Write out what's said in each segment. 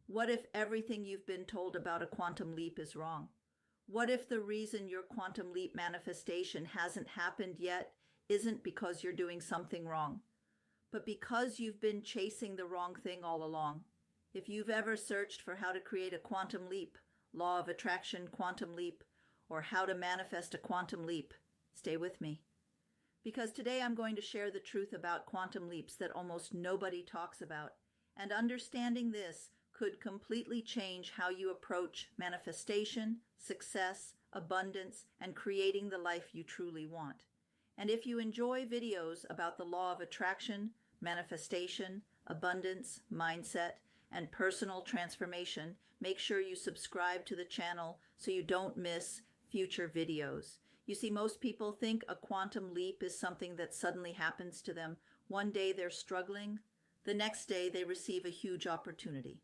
What if everything you've been told about a quantum leap is wrong? What if the reason your quantum leap manifestation hasn't happened yet isn't because you're doing something wrong, but because you've been chasing the wrong thing all along? If you've ever searched for how to create a quantum leap, law of attraction quantum leap, or how to manifest a quantum leap, stay with me. Because today I'm going to share the truth about quantum leaps that almost nobody talks about, and understanding this could completely change how you approach manifestation, success, abundance, and creating the life you truly want. And if you enjoy videos about the law of attraction, manifestation, abundance, mindset, and personal transformation, make sure you subscribe to the channel so you don't miss future videos. You see, most people think a quantum leap is something that suddenly happens to them. One day they're struggling, the next day they receive a huge opportunity.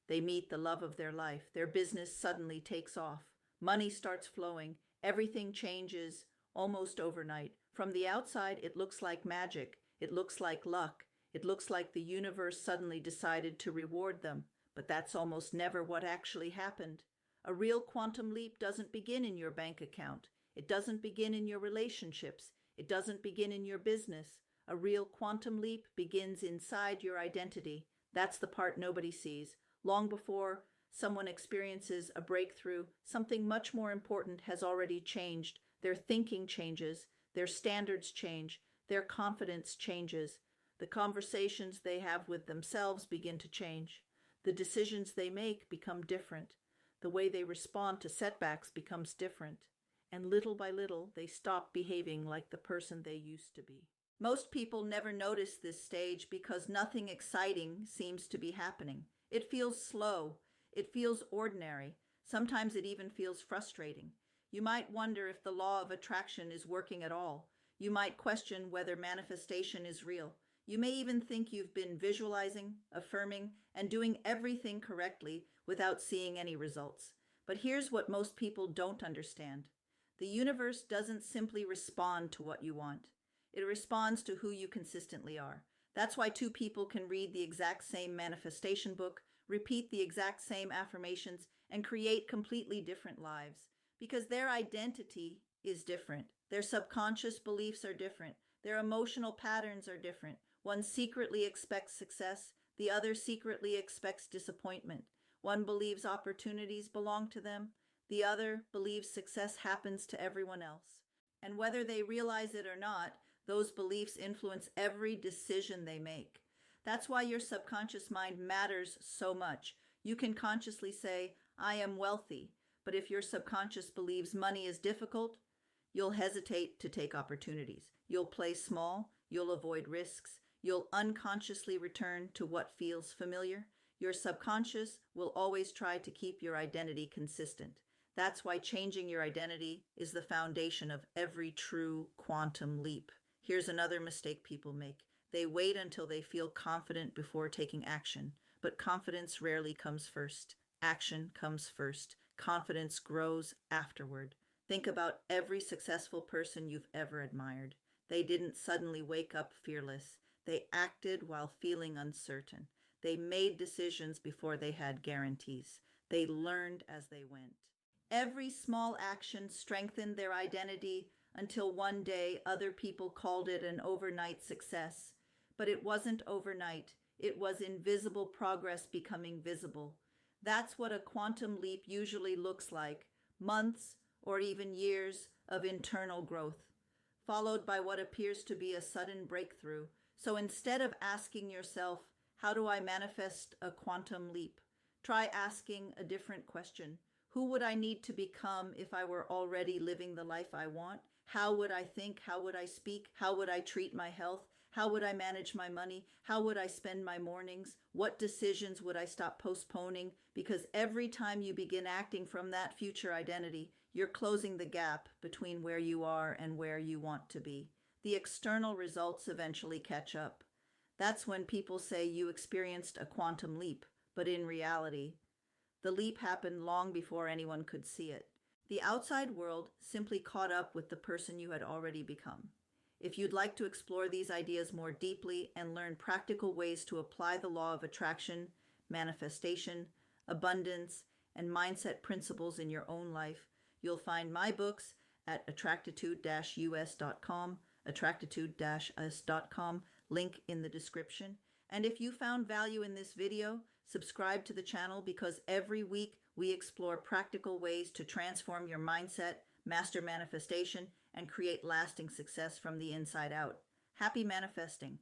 They meet the love of their life. Their business suddenly takes off. Money starts flowing. Everything changes almost overnight. From the outside, it looks like magic. It looks like luck. It looks like the universe suddenly decided to reward them. But that's almost never what actually happened. A real quantum leap doesn't begin in your bank account. It doesn't begin in your relationships. It doesn't begin in your business. A real quantum leap begins inside your identity. That's the part nobody sees. Long before someone experiences a breakthrough, something much more important has already changed. Their thinking changes, their standards change, their confidence changes. The conversations they have with themselves begin to change. The decisions they make become different. The way they respond to setbacks becomes different. And little by little, they stop behaving like the person they used to be. Most people never notice this stage because nothing exciting seems to be happening. It feels slow. It feels ordinary. Sometimes it even feels frustrating. You might wonder if the law of attraction is working at all. You might question whether manifestation is real. You may even think you've been visualizing, affirming, and doing everything correctly without seeing any results. But here's what most people don't understand. The universe doesn't simply respond to what you want. It responds to who you consistently are. That's why two people can read the exact same manifestation book, repeat the exact same affirmations, and create completely different lives. Because their identity is different. Their subconscious beliefs are different. Their emotional patterns are different. One secretly expects success. The other secretly expects disappointment. One believes opportunities belong to them. The other believes success happens to everyone else. And whether they realize it or not, those beliefs influence every decision they make. That's why your subconscious mind matters so much. You can consciously say, I am wealthy. But if your subconscious believes money is difficult, you'll hesitate to take opportunities. You'll play small. You'll avoid risks. You'll unconsciously return to what feels familiar. Your subconscious will always try to keep your identity consistent. That's why changing your identity is the foundation of every true quantum leap. Here's another mistake people make. They wait until they feel confident before taking action. But confidence rarely comes first. Action comes first. Confidence grows afterward. Think about every successful person you've ever admired. They didn't suddenly wake up fearless. They acted while feeling uncertain. They made decisions before they had guarantees. They learned as they went. Every small action strengthened their identity until one day other people called it an overnight success. But it wasn't overnight. It was invisible progress becoming visible. That's what a quantum leap usually looks like. Months or even years of internal growth, followed by what appears to be a sudden breakthrough. So instead of asking yourself, how do I manifest a quantum leap? Try asking a different question. Who would I need to become if I were already living the life I want? How would I think? How would I speak? How would I treat my health? How would I manage my money? How would I spend my mornings? What decisions would I stop postponing? Because every time you begin acting from that future identity, you're closing the gap between where you are and where you want to be. The external results eventually catch up. That's when people say you experienced a quantum leap, but in reality, the leap happened long before anyone could see it. The outside world simply caught up with the person you had already become. If you'd like to explore these ideas more deeply and learn practical ways to apply the law of attraction, manifestation, abundance, and mindset principles in your own life, you'll find my books at Attractitude-US.com, Attractitude-US.com, link in the description. And if you found value in this video, subscribe to the channel because every week we explore practical ways to transform your mindset, master manifestation, and create lasting success from the inside out. Happy manifesting!